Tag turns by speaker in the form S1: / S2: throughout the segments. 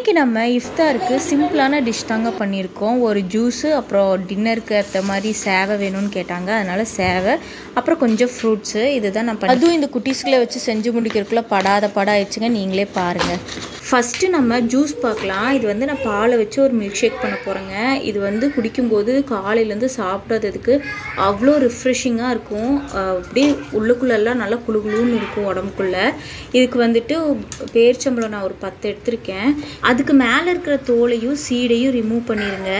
S1: இன்றைக்கி நம்ம இஃப்தாருக்கு சிம்பிளான டிஷ் தாங்க பண்ணியிருக்கோம். ஒரு ஜூஸு, அப்புறம் டின்னருக்கு ஏற்ற மாதிரி சேவை வேணும்னு கேட்டாங்க, அதனால் சேவை, அப்புறம் கொஞ்சம் ஃப்ரூட்ஸு. இதுதான் நான் அதுவும் இந்த குட்டீஸ்களை வச்சு செஞ்சு முடிக்கிறதுக்குள்ள படாத ஆயிடுச்சுங்க. நீங்களே பாருங்கள். ஃபஸ்ட்டு நம்ம ஜூஸ் பார்க்கலாம். இது வந்து நான் பாலை வச்சு ஒரு மில்க் ஷேக் பண்ண போகிறேங்க. இது வந்து குடிக்கும்போது காலையிலேருந்து சாப்பிட்றதுக்கு அவ்வளோ ரிஃப்ரெஷிங்காக இருக்கும். அப்படியே உள்ளுக்குள்ளெல்லாம் நல்லா குளுகுளுன்னு இருக்கும் உடம்புக்குள்ளே. இதுக்கு வந்துட்டு பேரிச்சம்பழம் நான் ஒரு 10 எடுத்திருக்கேன். அதுக்கு மேலே இருக்கிற தோலையும் சீடையும் ரிமூவ் பண்ணிடுங்க.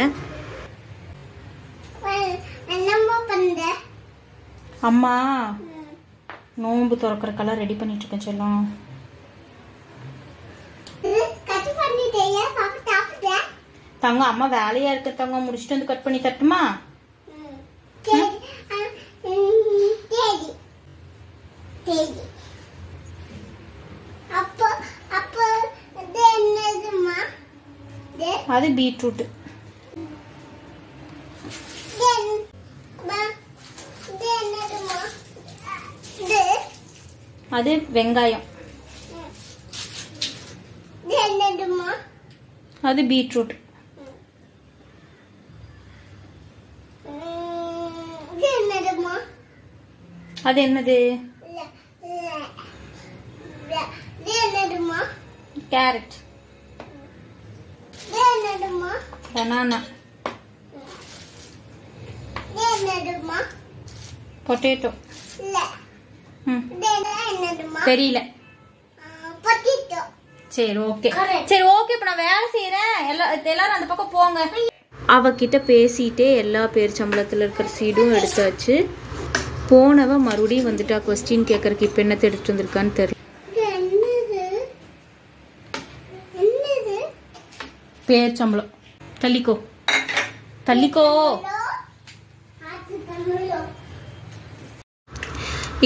S1: அம்மா நோன்பு திறக்கிறக்கெல்லாம் ரெடி பண்ணிட்டு இருக்கேன் செல்லம். தங்க அம்மா வேலையா இருக்க தங்க, முடிச்சுட்டு வந்து கட் பண்ணி தட்டுமா? அது பீட்ரூட். அது வெங்காயம். அது பீட்ரூட். அது என்னது? கேரட். பனானா. பொட்டேட்டோ. தெரியல. சரி ஓகே இப்ப நான் வேலை செய்யறேன். எல்லாரும் அந்த பக்கம் போங்க. அவகிட்ட பேசிட்டே எல்லா பேரிச்சம்பழத்துல இருக்கிற சீடும் எடுத்தாச்சு. போனவ மறுபடியும் வந்துட்டா கொஸ்டின் கேட்கறதுக்கு. இப்ப என்னத்தை எடுத்துட்டு வந்திருக்கான்னு தெரியல. பேரிச்சம்பழம். தள்ளிக்கோ.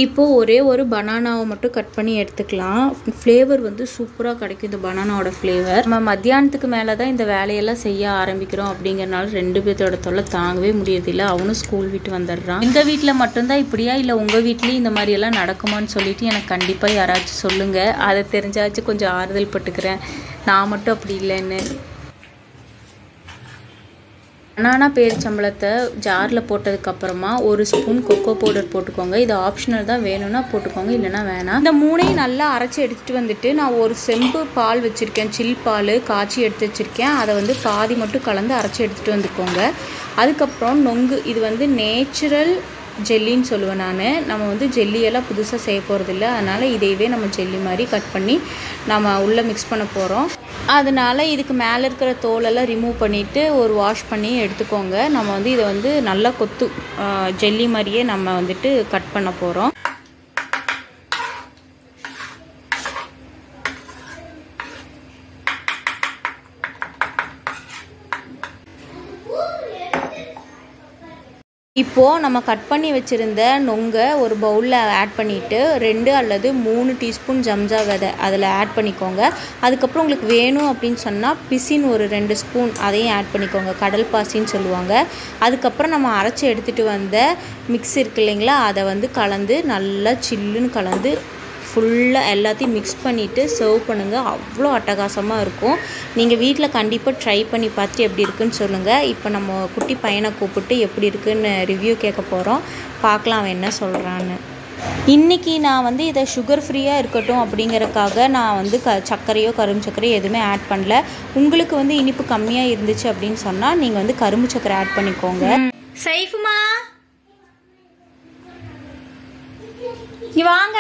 S1: இப்போது ஒரே ஒரு பனானாவை மட்டும் கட் பண்ணி எடுத்துக்கலாம். ஃப்ளேவர் வந்து சூப்பராக கிடைக்கும் இந்த பனானாவோட ஃப்ளேவர். நம்ம மத்தியானத்துக்கு மேலே தான் இந்த வேலையெல்லாம் செய்ய ஆரம்பிக்கிறோம். அப்படிங்கிறனால 2 பேர்த்தோட தொல்லை தாங்கவே முடியறதில்லை. அவனும் ஸ்கூல் விட்டு வந்துடுறான். இந்த வீட்டில் மட்டும்தான் இப்படியா, இல்லை உங்கள் வீட்லேயும் இந்த மாதிரியெல்லாம் நடக்குமான்னு சொல்லிட்டு எனக்கு கண்டிப்பாக யாராச்சும் சொல்லுங்கள். அதை தெரிஞ்சாச்சும் கொஞ்சம் ஆறுதல் பட்டுக்கிறேன். நான் மட்டும் அப்படி இல்லைன்னு. பனானா பேரிச்சம்பழத்தை ஜாரில் போட்டதுக்கப்புறமா 1 ஸ்பூன் கொக்கோ பவுடர் போட்டுக்கோங்க. இது ஆப்ஷனல் தான், வேணும்னா போட்டுக்கோங்க, இல்லைனா வேணாம். இந்த 3ஐயும் நல்லா அரைச்சி எடுத்துகிட்டு வந்துட்டு நான் ஒரு செம்பு பால் வச்சுருக்கேன். சில் பால் காய்ச்சி எடுத்து வச்சுருக்கேன். அதை வந்து பாதி மட்டும் கலந்து அரைச்சி எடுத்துகிட்டு வந்துக்கோங்க. அதுக்கப்புறம் நொங்கு. இது வந்து நேச்சுரல் ஜெல்லின்னு சொல்லுவேன் நான். நம்ம வந்து ஜெல்லியெல்லாம் புதுசாக செய்ய போகிறதில்ல. அதனால் இதையவே நம்ம ஜெல்லி மாதிரி கட் பண்ணி நம்ம உள்ளே மிக்ஸ் பண்ண போகிறோம். அதனால் இதுக்கு மேலே இருக்கிற தோலெல்லாம் ரிமூவ் பண்ணிவிட்டு ஒரு வாஷ் பண்ணி எடுத்துக்கோங்க. நம்ம வந்து இதை வந்து நல்லா கொத்து ஜெல்லி மாதிரியே நம்ம வந்துட்டு கட் பண்ண போகிறோம். இப்போது நம்ம கட் பண்ணி வச்சுருந்த நொங்கை ஒரு பவுலில் ஆட் பண்ணிவிட்டு 2 அல்லது 3 டீஸ்பூன் ஜம்ஜா விதை அதில் ஆட் பண்ணிக்கோங்க. அதுக்கப்புறம் உங்களுக்கு வேணும் அப்படின்னு சொன்னால் பிசின் ஒரு 2 ஸ்பூன் அதையும் ஆட் பண்ணிக்கோங்க. கடல் பாசின்னு சொல்லுவாங்க. அதுக்கப்புறம் நம்ம அரைச்சி எடுத்துகிட்டு வந்த மிக்ஸ் இருக்கு இல்லைங்களா, அதை வந்து கலந்து நல்லா சில்லுன்னு கலந்து ஃபுல்லாக எல்லாத்தையும் மிக்ஸ் பண்ணிவிட்டு சர்வ் பண்ணுங்கள். அவ்வளோ அட்டகாசமாக இருக்கும். நீங்கள் வீட்டில் கண்டிப்பாக ட்ரை பண்ணி பார்த்துட்டு எப்படி இருக்குன்னு சொல்லுங்கள். இப்போ நம்ம குட்டி பையனை கூப்பிட்டு எப்படி இருக்குன்னு ரிவ்யூ கேட்க போகிறோம். பார்க்கலாம் அவன் என்ன சொல்கிறான்னு. இன்றைக்கி நான் வந்து இதை சுகர் ஃப்ரீயாக இருக்கட்டும் அப்படிங்கிறதுக்காக நான் வந்து சர்க்கரையோ கரும்பு சர்க்கரையோ எதுவுமே ஆட் பண்ணல. உங்களுக்கு வந்து இனிப்பு கம்மியாக இருந்துச்சு அப்படின்னு சொன்னால் நீங்கள் வந்து கரும்பு சர்க்கரை ஆட் பண்ணிக்கோங்க. சைஃபுமா நீ வாங்க.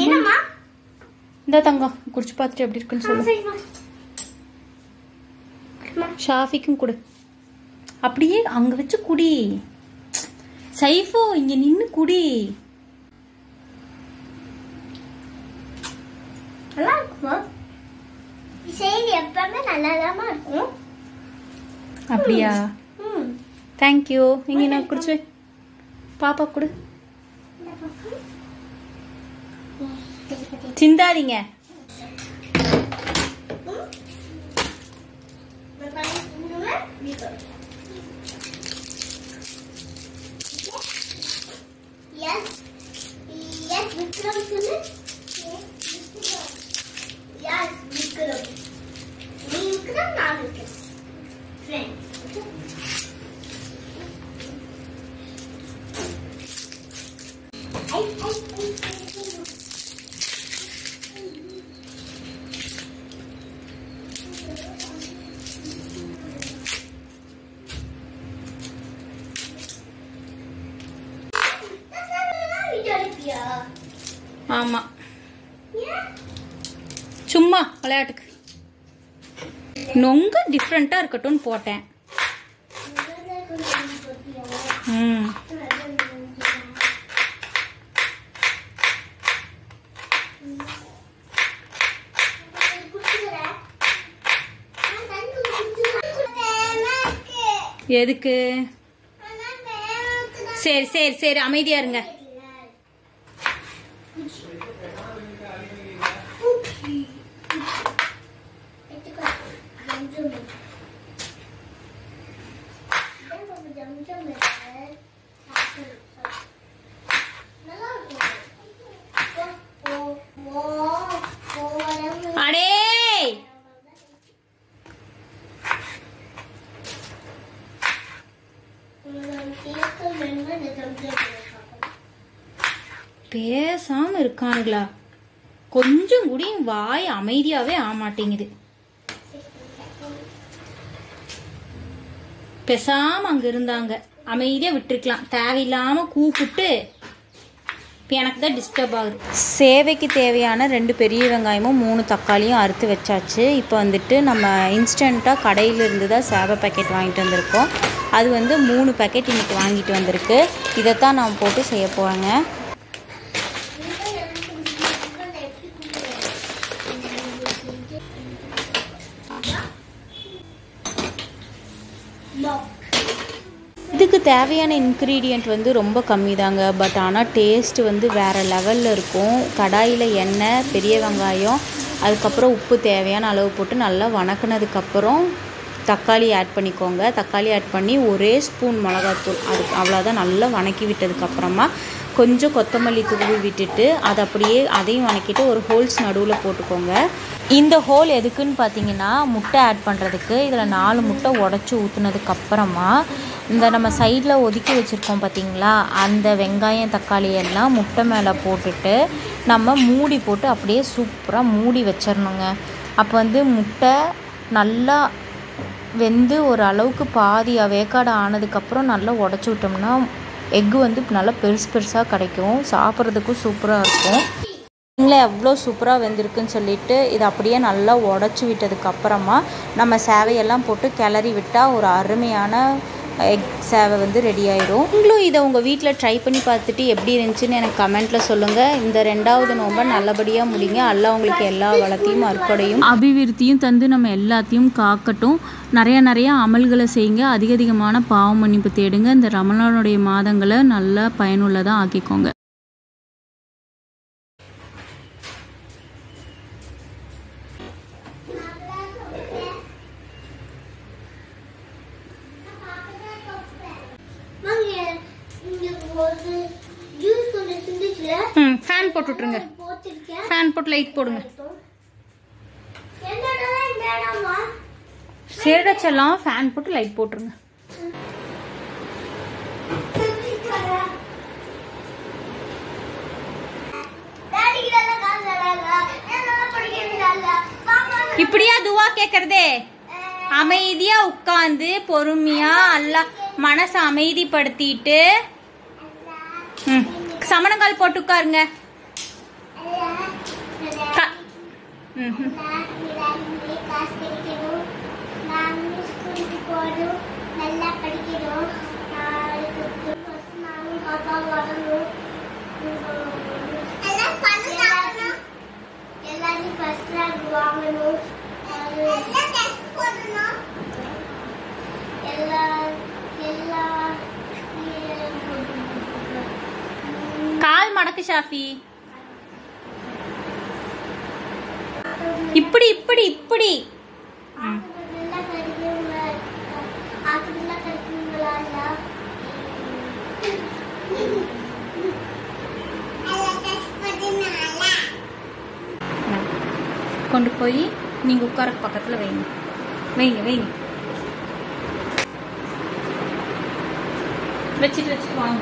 S1: என்னம்மா இந்த தங்கம் குடிச்சு பார்த்துட்டு எப்படி இருக்குன்னு சொல்லு. ஷாஃபிக்கும் கொடு. அப்படியே அங்க வச்சு குடி. சைஃபோ இங்க நின்னு குடி.
S2: நல்லா இருக்குமா? செய்தி எப்பவுமே நல்லாதாமா இருக்கும்.
S1: அப்படியா? தேங்க்யூ. இங்க நான் குடிச்சு பாப்பா கொடு. சிந்தாதீங்க.
S2: Yes, விக்ரம் சொல்லு. யார் விக்ரம்? நீ விக்ரம், நான் விக்ரம். ஃப்ரெண்ட்ஸ்.
S1: ஆமா, சும்மா விளையாட்டுக்கு. நொங்க டிஃப்ரெண்டா இருக்கட்டும்னு போட்டேன். எதுக்கு? சரி சரி சரி, அமைதியா இருங்க. அடே பேசாம இருக்கானுங்களா? கொஞ்சம் கூட வாய் அமைதியாவே ஆமாட்டேங்குது. பேசாம அங்க இருந்தாங்க, அமைதியா விட்டுருக்கலாம். தேவையில்லாம கூப்பிட்டு எனக்கு தான் டிஸ்டர்ப் ஆகுது. சேவைக்கு தேவையான 2 பெரிய வெங்காயமும் 3 தக்காளியும் அறுத்து வச்சாச்சு. இப்போ வந்துட்டு நம்ம இன்ஸ்டண்ட்டாக கடையிலிருந்து தான் சேவை பேக்கெட் வாங்கிட்டு வந்திருக்கோம். அது வந்து 3 பேக்கெட் இன்னைக்கு வாங்கிட்டு வந்திருக்கு. இதைத்தான் நான் போட்டு செய்ய போகிறேங்க. இதுக்கு தேவையான இன்க்ரீடியண்ட் வந்து ரொம்ப கம்மி தாங்க. பட் ஆனால் டேஸ்ட் வந்து வேறு லெவலில் இருக்கும். கடாயில் எண்ணெய், பெரிய வெங்காயம், அதுக்கப்புறம் உப்பு தேவையான அளவு போட்டு நல்லா வணக்கினதுக்கப்புறம் தக்காளி ஆட் பண்ணிக்கோங்க. தக்காளி ஆட் பண்ணி 1 ஸ்பூன் மிளகாத்தூள், அதுக்கு அவ்வளோதான். நல்லா வணக்கி விட்டதுக்கப்புறமா கொஞ்சம் கொத்தமல்லி தூவி விட்டுட்டு அதை அப்படியே அதையும் வணக்கிட்டு ஒரு ஹோல்ஸ் நடுவில் போட்டுக்கோங்க. இந்த ஹோல் எதுக்குன்னு பார்த்தீங்கன்னா முட்டை ஆட் பண்ணுறதுக்கு. இதில் 4 முட்டை உடச்சி ஊற்றுனதுக்கப்புறமா இந்த நம்ம சைடில் ஒதுக்கி வச்சுருக்கோம் பார்த்தீங்களா, அந்த வெங்காயம் தக்காளி எல்லாம் முட்டை மேலே போட்டுட்டு நம்ம மூடி போட்டு அப்படியே சூப்பராக மூடி வச்சிடணுங்க. அப்போ வந்து முட்டை நல்லா வெந்து ஒரு அளவுக்கு பாதியாக வேக்காடு ஆனதுக்கப்புறம் நல்லா உடச்சி விட்டோம்னா எக்கு வந்து நல்லா பெருசாக கிடைக்கும். சாப்பிட்றதுக்கும் சூப்பராக இருக்கும். நீங்களே எவ்வளோ சூப்பராக வெந்திருக்குன்னு சொல்லிட்டு இதை அப்படியே நல்லா உடச்சி விட்டதுக்கப்புறமா நம்ம சேவையெல்லாம் போட்டு கிளறி விட்டால் ஒரு அருமையான எக் சேவை வந்து ரெடி ஆயிடும். நீங்களும் இதை உங்கள் வீட்டில் ட்ரை பண்ணி பார்த்துட்டு எப்படி இருந்துச்சுன்னு எனக்கு கமெண்ட்டில் சொல்லுங்கள். இந்த 2வது நோன்பை நல்லபடியாக முடிங்க. அல்லாஹ் உங்களுக்கு எல்லா வளத்தையும் அற்புடையும் அபிவிருத்தியும் தந்து நம்ம எல்லாத்தையும் காக்கட்டும். நிறைய அமல்களை செய்யுங்க. அதிகமான பாவ மன்னிப்பு தேடுங்க. இந்த ரமலானுடைய மாதங்களை நல்லா பயனுள்ளதாக ஆக்கிக்கோங்க. ஃபேன் போட்டு விட்டுருங்க. ஃபேன் போட்டு லைட் போடுங்க. சேடச்செல்லாம் ஃபேன் போட்டு லைட் போட்டுருங்க. இப்படியா துவா கேக்குறதே? அமைதியா உட்கார்ந்து பொறுமையா அல்லாஹ் மனசை அமைதிப்படுத்திட்டு சமணங்கால் போட்டு உட்காருங்க. கால் மடக்கு ஷாஃபி. இப்படி இப்படி இப்படி கொண்டு போய் நீங்கள் உட்கார பக்கத்தில் வைங்க வைங்க வைங்க. வச்சுட்டு வாங்க.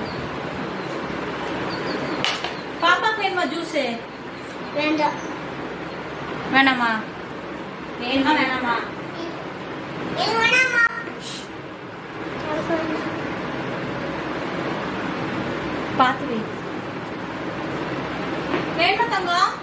S1: பாப்பாக்கு வேணுமா ஜூஸு?
S2: வேண்டாம்.
S1: வேணாமா? வேணுமா வேணாமா?
S2: வேணாமா.
S1: பார்த்து வை. வேணுமா தங்கம்?